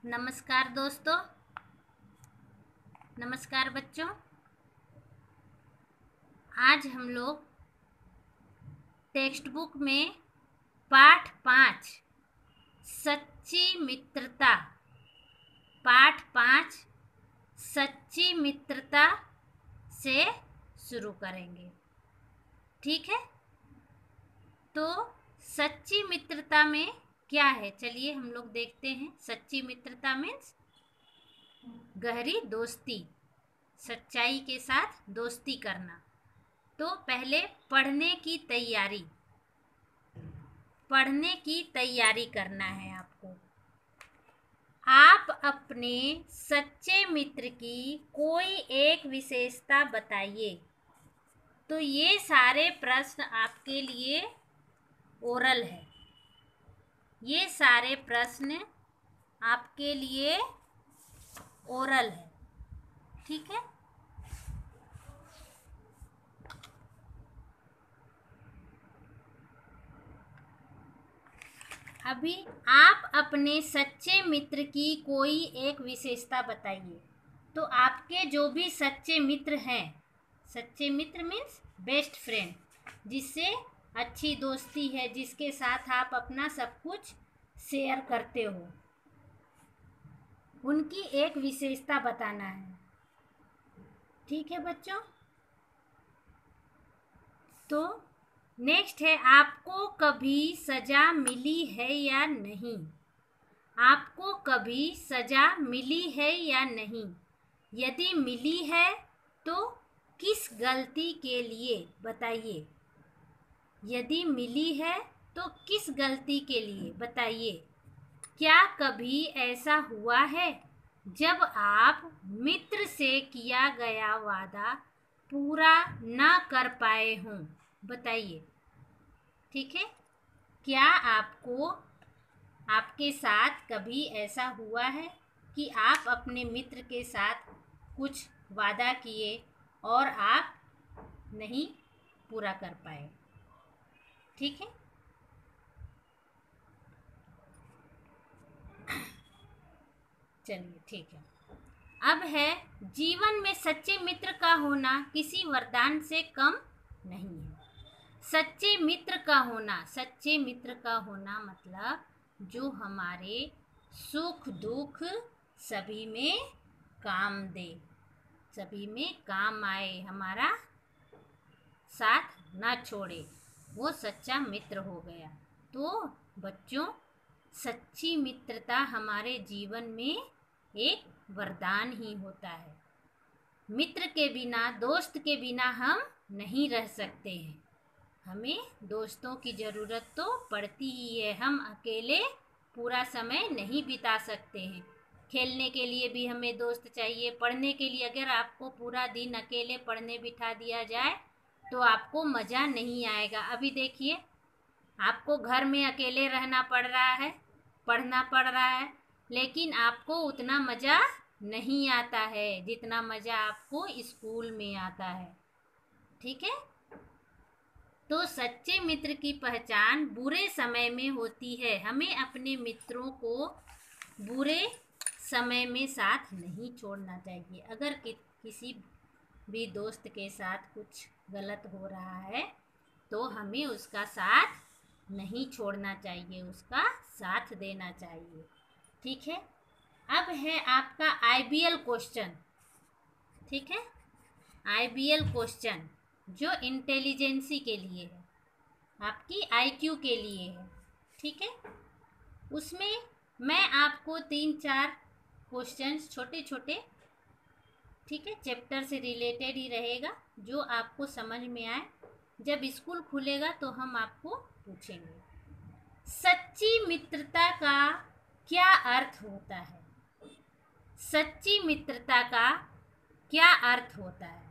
नमस्कार दोस्तों। नमस्कार बच्चों। आज हम लोग टेक्स्ट बुक में पाठ 5 सच्ची मित्रता, पाठ 5 सच्ची मित्रता से शुरू करेंगे। ठीक है, तो सच्ची मित्रता में क्या है, चलिए हम लोग देखते हैं। सच्ची मित्रता मीन्स गहरी दोस्ती, सच्चाई के साथ दोस्ती करना। तो पहले पढ़ने की तैयारी करना है आपको। आप अपने सच्चे मित्र की कोई एक विशेषता बताइए। तो ये सारे प्रश्न आपके लिए ओरल है, ये सारे प्रश्न आपके लिए ओरल है। ठीक है, अभी आप अपने सच्चे मित्र की कोई एक विशेषता बताइए। तो आपके जो भी सच्चे मित्र हैं, सच्चे मित्र मीन्स बेस्ट फ्रेंड, जिससे अच्छी दोस्ती है, जिसके साथ आप अपना सब कुछ शेयर करते हो, उनकी एक विशेषता बताना है। ठीक है बच्चों, तो नेक्स्ट है, आपको कभी सजा मिली है या नहीं। आपको कभी सजा मिली है या नहीं, यदि मिली है तो किस गलती के लिए बताइए। यदि मिली है तो किस गलती के लिए बताइए। क्या कभी ऐसा हुआ है जब आप मित्र से किया गया वादा पूरा ना कर पाए हों, बताइए। ठीक है, क्या आपके साथ कभी ऐसा हुआ है कि आप अपने मित्र के साथ कुछ वादा किए और आप नहीं पूरा कर पाए। ठीक है, चलिए ठीक है। अब है, जीवन में सच्चे मित्र का होना किसी वरदान से कम नहीं है। सच्चे मित्र का होना मतलब जो हमारे सुख दुख सभी में काम दे, सभी में काम आए, हमारा साथ ना छोड़े, वो सच्चा मित्र हो गया। तो बच्चों, सच्ची मित्रता हमारे जीवन में एक वरदान ही होता है। मित्र के बिना, दोस्त के बिना हम नहीं रह सकते हैं। हमें दोस्तों की ज़रूरत तो पड़ती ही है। हम अकेले पूरा समय नहीं बिता सकते हैं। खेलने के लिए भी हमें दोस्त चाहिए। पढ़ने के लिए अगर आपको पूरा दिन अकेले पढ़ने बिठा दिया जाए तो आपको मज़ा नहीं आएगा। अभी देखिए, आपको घर में अकेले रहना पड़ रहा है, पढ़ना पड़ रहा है, लेकिन आपको उतना मज़ा नहीं आता है जितना मज़ा आपको स्कूल में आता है। ठीक है, तो सच्चे मित्र की पहचान बुरे समय में होती है। हमें अपने मित्रों को बुरे समय में साथ नहीं छोड़ना चाहिए। अगर किसी भी दोस्त के साथ कुछ गलत हो रहा है तो हमें उसका साथ नहीं छोड़ना चाहिए, उसका साथ देना चाहिए। ठीक है, अब है आपका आईबीएल क्वेश्चन। ठीक है, आईबीएल क्वेश्चन जो इंटेलिजेंसी के लिए है, आपकी आईक्यू के लिए है। ठीक है, उसमें मैं आपको 3-4 क्वेश्चंस छोटे छोटे, ठीक है, चैप्टर से रिलेटेड ही रहेगा, जो आपको समझ में आए। जब स्कूल खुलेगा तो हम आपको पूछेंगे। सच्ची मित्रता का क्या अर्थ होता है। सच्ची मित्रता का क्या अर्थ होता है।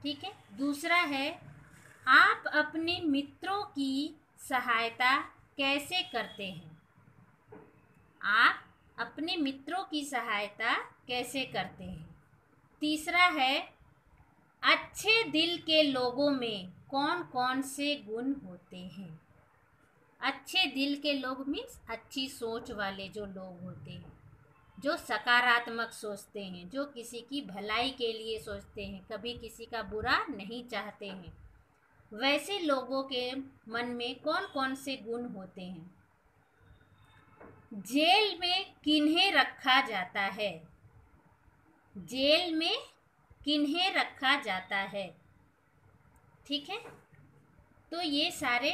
ठीक है, दूसरा है, आप अपने मित्रों की सहायता कैसे करते हैं। आप अपने मित्रों की सहायता कैसे करते हैं। तीसरा है, अच्छे दिल के लोगों में कौन कौन से गुण होते हैं। अच्छे दिल के लोग मीन्स अच्छी सोच वाले जो लोग होते हैं। जो सकारात्मक सोचते हैं, जो किसी की भलाई के लिए सोचते हैं, कभी किसी का बुरा नहीं चाहते हैं, वैसे लोगों के मन में कौन कौन से गुण होते हैं? जेल में किन्हें रखा जाता है? जेल में किन्हें रखा जाता है? ठीक है, तो ये सारे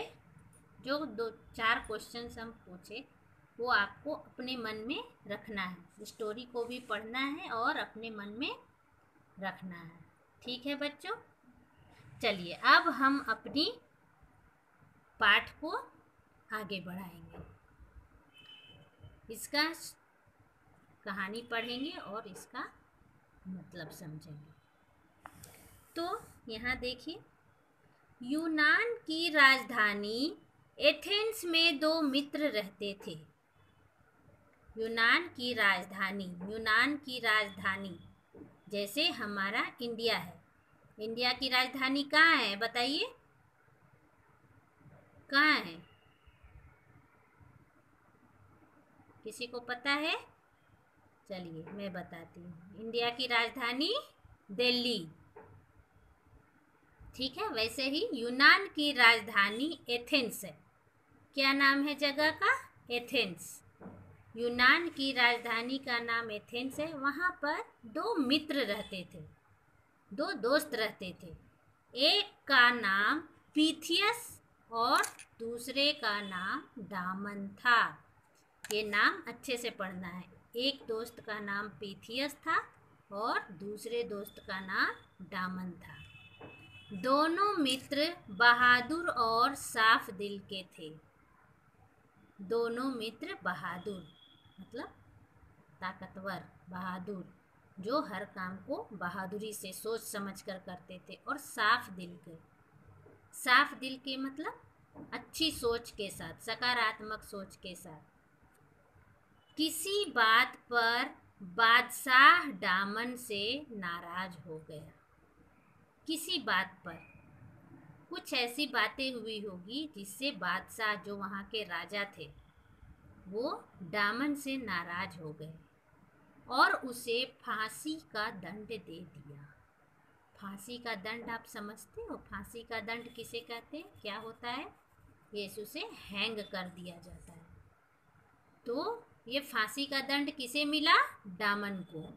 जो 2-4 क्वेश्चंस हम पूछे वो आपको अपने मन में रखना है, स्टोरी को भी पढ़ना है और अपने मन में रखना है। ठीक है बच्चों, चलिए अब हम अपनी पाठ को आगे बढ़ाएंगे, इसका कहानी पढ़ेंगे और इसका मतलब समझेंगे। तो यहाँ देखिए, यूनान की राजधानी एथेंस में 2 मित्र रहते थे। यूनान की राजधानी जैसे हमारा इंडिया है, इंडिया की राजधानी कहाँ है बताइए, कहाँ है? किसी को पता है? चलिए मैं बताती हूँ, इंडिया की राजधानी दिल्ली। ठीक है, वैसे ही यूनान की राजधानी एथेंस है। क्या नाम है जगह का? एथेंस। यूनान की राजधानी का नाम एथेंस है। वहाँ पर 2 मित्र रहते थे, 2 दोस्त रहते थे। एक का नाम पीथियस और दूसरे का नाम डामन था। ये नाम अच्छे से पढ़ना है। एक दोस्त का नाम पीथियस था और दूसरे दोस्त का नाम डामन था। दोनों मित्र बहादुर और साफ दिल के थे। दोनों मित्र बहादुर मतलब ताकतवर, बहादुर, जो हर काम को बहादुरी से सोच समझ कर करते थे, और साफ दिल के। साफ दिल के मतलब अच्छी सोच के साथ, सकारात्मक सोच के साथ। किसी बात पर बादशाह डामन से नाराज हो गया। किसी बात पर कुछ ऐसी बातें हुई होगी जिससे बादशाह, जो वहाँ के राजा थे, वो डामन से नाराज हो गए और उसे फांसी का दंड दे दिया। फांसी का दंड आप समझते हो? फांसी का दंड किसे कहते हैं? क्या होता है? यीशु से हैंग कर दिया जाता है। तो ये फांसी का दंड किसे मिला? डामन को।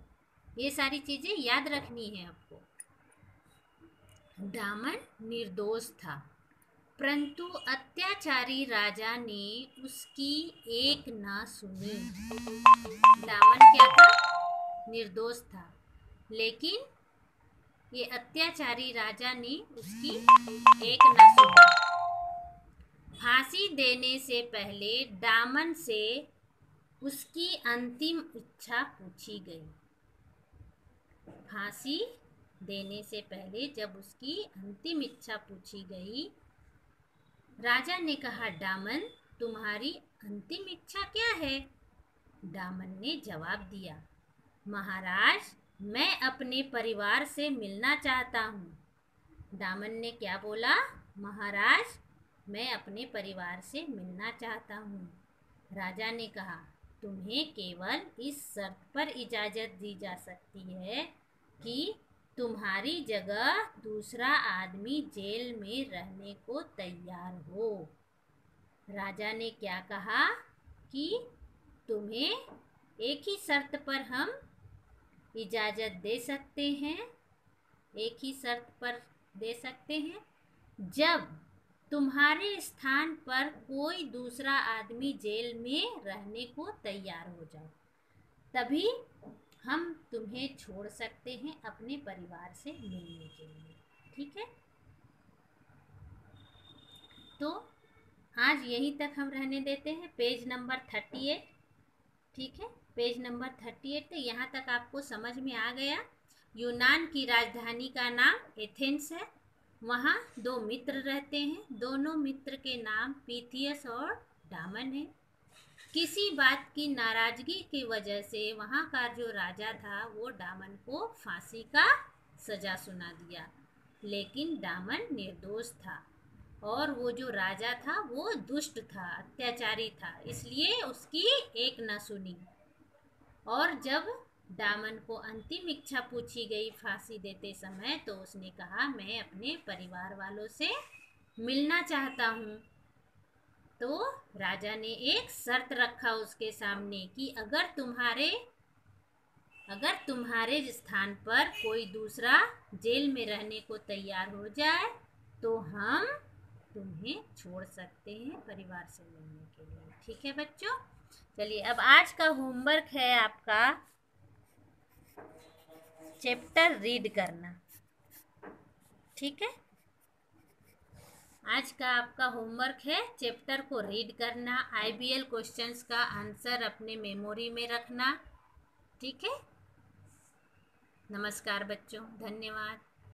ये सारी चीज़ें याद रखनी है आपको। डामन निर्दोष था, परंतु अत्याचारी राजा ने उसकी एक न सुनी। डामन क्या था? निर्दोष था, लेकिन ये अत्याचारी राजा ने उसकी एक न सुनी। फांसी देने से पहले डामन से उसकी अंतिम इच्छा पूछी गई। फांसी देने से पहले जब उसकी अंतिम इच्छा पूछी गई, राजा ने कहा, डामन तुम्हारी अंतिम इच्छा क्या है? डामन ने जवाब दिया, महाराज मैं अपने परिवार से मिलना चाहता हूँ। डामन ने क्या बोला? महाराज मैं अपने परिवार से मिलना चाहता हूँ। राजा ने कहा, तुम्हें केवल इस शर्त पर इजाज़त दी जा सकती है कि तुम्हारी जगह दूसरा आदमी जेल में रहने को तैयार हो। राजा ने क्या कहा कि तुम्हें एक ही शर्त पर हम इजाज़त दे सकते हैं, एक ही शर्त पर दे सकते हैं, जब तुम्हारे स्थान पर कोई दूसरा आदमी जेल में रहने को तैयार हो जाए, तभी हम तुम्हें छोड़ सकते हैं अपने परिवार से मिलने के लिए। ठीक है, तो आज यहीं तक हम रहने देते हैं, पेज नंबर 38। ठीक है, पेज नंबर 38। तो यहाँ तक आपको समझ में आ गया। यूनान की राजधानी का नाम एथेंस है। वहाँ 2 मित्र रहते हैं। दोनों मित्र के नाम पीथियस और डामन है। किसी बात की नाराजगी की वजह से वहाँ का जो राजा था वो डामन को फांसी का सजा सुना दिया, लेकिन डामन निर्दोष था और वो जो राजा था वो दुष्ट था, अत्याचारी था, इसलिए उसकी एक न सुनी। और जब दामन को अंतिम इच्छा पूछी गई फांसी देते समय तो उसने कहा मैं अपने परिवार वालों से मिलना चाहता हूँ। तो राजा ने एक शर्त रखा उसके सामने कि अगर तुम्हारे स्थान पर कोई दूसरा जेल में रहने को तैयार हो जाए तो हम तुम्हें छोड़ सकते हैं परिवार से मिलने के लिए। ठीक है बच्चों, चलिए अब आज का होमवर्क है आपका चैप्टर रीड करना। ठीक है, आज का आपका होमवर्क है चैप्टर को रीड करना, IBL क्वेश्चंस का आंसर अपने मेमोरी में रखना। ठीक है, नमस्कार बच्चों, धन्यवाद।